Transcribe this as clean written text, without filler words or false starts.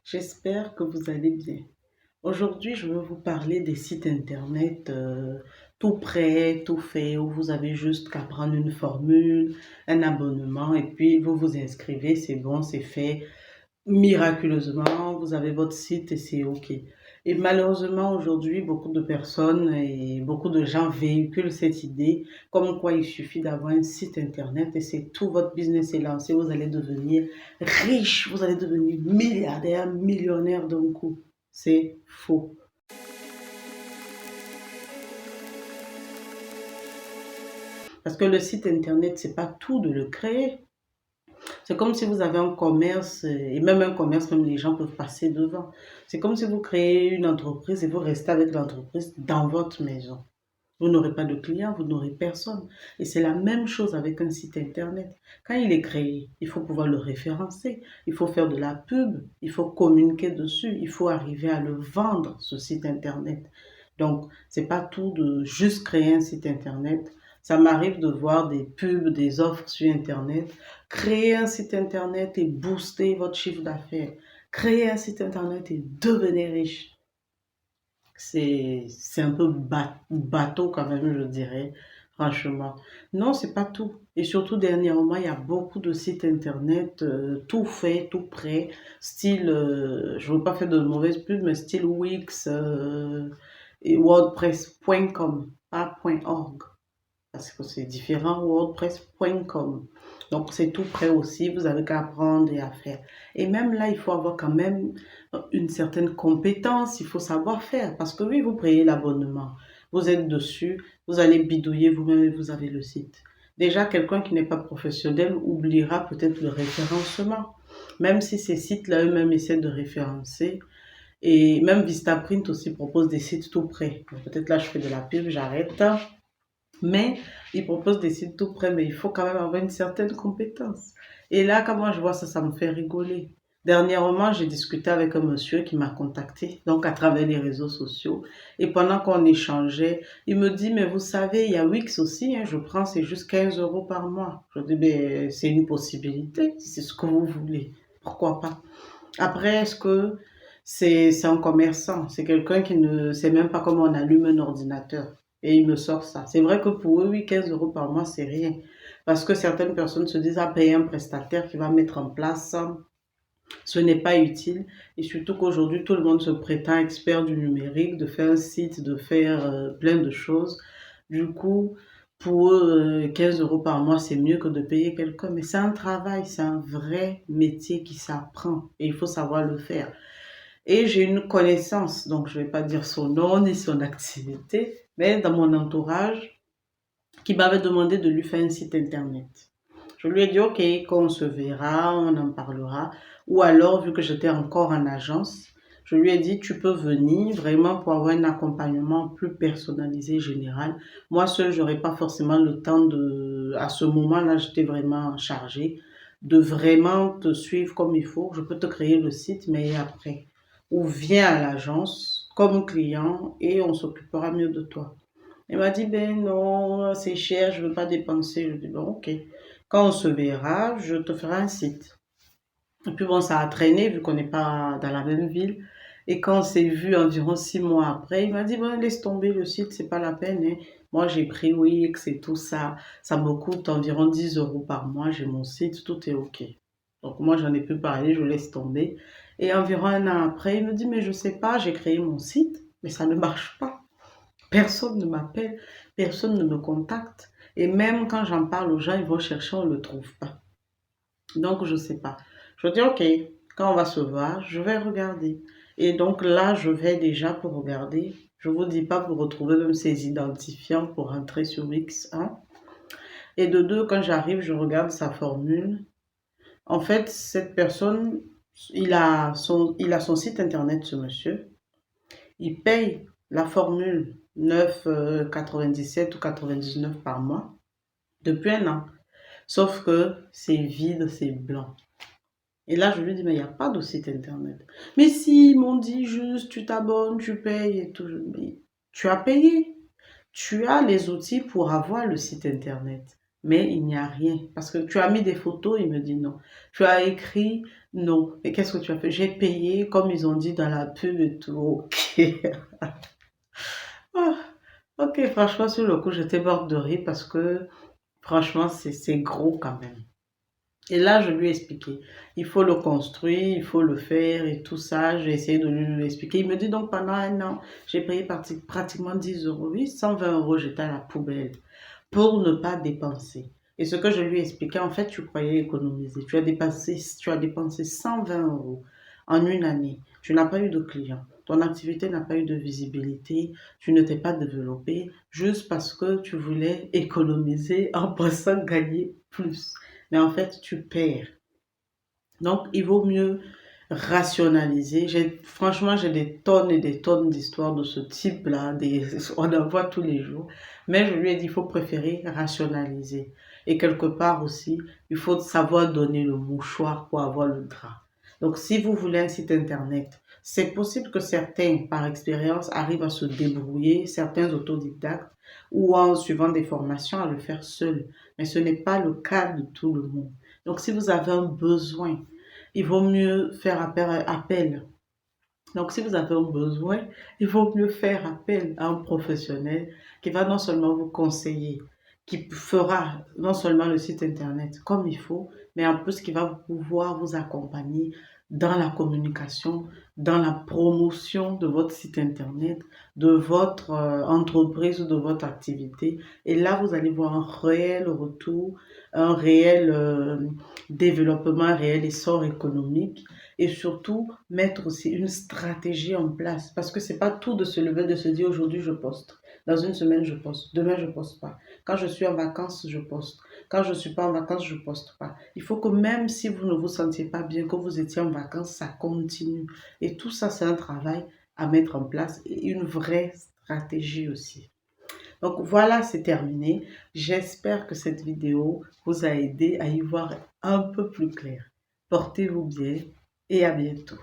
J'espère que vous allez bien. Aujourd'hui, je veux vous parler des sites internet tout prêt, tout fait, où vous avez juste qu'à prendre une formule, un abonnement, et puis vous vous inscrivez, c'est bon, c'est fait. Miraculeusement, vous avez votre site et c'est OK. Et malheureusement, aujourd'hui, beaucoup de personnes et beaucoup de gens véhiculent cette idée comme quoi il suffit d'avoir un site internet et c'est tout, votre business est lancé, vous allez devenir riche, vous allez devenir milliardaire, millionnaire d'un coup. C'est faux. Parce que le site internet, c'est pas tout de le créer. C'est comme si vous avez un commerce, et même un commerce, même les gens peuvent passer devant. C'est comme si vous créez une entreprise et vous restez avec l'entreprise dans votre maison. Vous n'aurez pas de clients, vous n'aurez personne. Et c'est la même chose avec un site internet. Quand il est créé, il faut pouvoir le référencer, il faut faire de la pub, il faut communiquer dessus, il faut arriver à le vendre, ce site internet. Donc, c'est pas tout de juste créer un site internet. Ça m'arrive de voir des pubs, des offres sur internet. Créer un site internet et booster votre chiffre d'affaires. Créer un site internet et devenir riche. C'est un peu bateau quand même, je dirais, franchement. Non, c'est pas tout. Et surtout, dernièrement, il y a beaucoup de sites internet, tout fait, tout prêt, style, je veux pas faire de mauvaise pub, mais style Wix et WordPress.com, pas .org parce que c'est différent, wordpress.com. Donc, c'est tout prêt aussi, vous avez qu'à apprendre et à faire. Et même là, il faut avoir quand même une certaine compétence, il faut savoir faire. Parce que oui, vous payez l'abonnement, vous êtes dessus, vous allez bidouiller vous-même et vous avez le site. Déjà, quelqu'un qui n'est pas professionnel oubliera peut-être le référencement. Même si ces sites-là eux-mêmes essaient de référencer, et même Vistaprint aussi propose des sites tout prêts. Peut-être là, je fais de la pub, j'arrête. Mais ils proposent des sites tout prêts, mais il faut quand même avoir une certaine compétence. Et là, quand moi je vois ça, ça me fait rigoler. Dernièrement, j'ai discuté avec un monsieur qui m'a contacté, donc à travers les réseaux sociaux. Et pendant qu'on échangeait, il me dit, mais vous savez, il y a Wix aussi, hein, je prends, c'est juste 15 euros par mois. Je dis, ben, c'est une possibilité, si c'est ce que vous voulez. Pourquoi pas? Après, est-ce que c'est un commerçant? C'est quelqu'un qui ne sait même pas comment on allume un ordinateur. Et il me sort ça. C'est vrai que pour eux, oui, 15 euros par mois, c'est rien. Parce que certaines personnes se disent à payer un prestataire qui va mettre en place ça. Ce n'est pas utile. Et surtout qu'aujourd'hui, tout le monde se prétend expert du numérique, de faire un site, de faire plein de choses. Du coup, pour eux, 15 euros par mois, c'est mieux que de payer quelqu'un. Mais c'est un travail, c'est un vrai métier qui s'apprend. Et il faut savoir le faire. Et j'ai une connaissance, donc je ne vais pas dire son nom ni son activité, mais dans mon entourage, qui m'avait demandé de lui faire un site internet. Je lui ai dit, OK, quand on se verra, on en parlera. Ou alors, vu que j'étais encore en agence, je lui ai dit, tu peux venir vraiment pour avoir un accompagnement plus personnalisé, général. Moi seule, j'aurais pas forcément le temps de, à ce moment-là, j'étais vraiment chargée, de vraiment te suivre comme il faut. Je peux te créer le site, mais après. Ou viens à l'agence comme client et on s'occupera mieux de toi. Elle m'a dit, ben non, c'est cher, je ne veux pas dépenser. Je dis, bon, ok. Quand on se verra, je te ferai un site. Et puis bon, ça a traîné vu qu'on n'est pas dans la même ville. Et quand on s'est vu environ 6 mois après, il m'a dit, bon, laisse tomber le site, c'est pas la peine, hein. Moi, j'ai pris Wix et tout ça. Ça me coûte environ 10 euros par mois. J'ai mon site, tout est OK. Donc moi, j'en ai plus parlé, je laisse tomber. Et environ un an après, il me dit, mais je sais pas, j'ai créé mon site, mais ça ne marche pas. Personne ne m'appelle, personne ne me contacte. Et même quand j'en parle aux gens, ils vont chercher, on ne le trouve pas. Donc, je ne sais pas. Je dis, OK, quand on va se voir, je vais regarder. Et donc là, je vais déjà pour regarder. Je ne vous dis pas pour retrouver même ces identifiants pour rentrer sur X1. Et de deux, quand j'arrive, je regarde sa formule. En fait, cette personne, il a son site internet, ce monsieur. Il paye la formule 9,97 ou 99 par mois depuis un an. Sauf que c'est vide, c'est blanc. Et là, je lui dis, mais il n'y a pas de site internet. Mais si, ils m'ont dit juste, tu t'abonnes, tu payes et tout. Mais tu as payé. Tu as les outils pour avoir le site internet. mais il n'y a rien. Parce que tu as mis des photos, il me dit non. Tu as écrit non. Et qu'est-ce que tu as fait? J'ai payé, comme ils ont dit dans la pub et tout. Ok. Ah, ok, franchement, sur le coup, j'étais morte de rire parce que franchement, c'est gros quand même. Et là, je lui ai expliqué, il faut le construire, il faut le faire et tout ça. J'ai essayé de lui expliquer. Il me dit donc pendant un an, j'ai payé pratiquement 10 euros. Oui, 120 euros, j'étais à la poubelle pour ne pas dépenser. Et ce que je lui ai expliqué, en fait, tu croyais économiser. Tu as dépensé 120 euros en une année. Tu n'as pas eu de clients. Ton activité n'a pas eu de visibilité. Tu ne t'es pas développé juste parce que tu voulais économiser en pensant gagner plus. Mais en fait, tu perds. Donc, il vaut mieux rationaliser. Franchement, j'ai des tonnes et des tonnes d'histoires de ce type-là. On en voit tous les jours. Mais je lui ai dit, il faut préférer rationaliser. Et quelque part aussi, il faut savoir donner le mouchoir pour avoir le drap. Donc, si vous voulez un site internet, c'est possible que certains, par expérience, arrivent à se débrouiller, certains autodidactes, ou en suivant des formations, à le faire seuls. Mais ce n'est pas le cas de tout le monde. Donc, si vous avez un besoin, il vaut mieux faire appel. Donc, si vous avez un besoin, il vaut mieux faire appel à un professionnel qui va non seulement vous conseiller, qui fera non seulement le site internet comme il faut, mais en plus qui va pouvoir vous accompagner dans la communication, dans la promotion de votre site internet, de votre entreprise ou de votre activité. Et là, vous allez voir un réel retour, un réel développement, un réel essor économique et surtout mettre aussi une stratégie en place parce que c'est pas tout de se lever, de se dire aujourd'hui je poste, dans une semaine je poste, demain je poste pas, quand je suis en vacances je poste, quand je suis pas en vacances je poste pas. Il faut que même si vous ne vous sentiez pas bien, que vous étiez en vacances, ça continue. Et tout ça c'est un travail à mettre en place et une vraie stratégie aussi. Donc voilà, c'est terminé. J'espère que cette vidéo vous a aidé à y voir un peu plus clair. Portez-vous bien et à bientôt.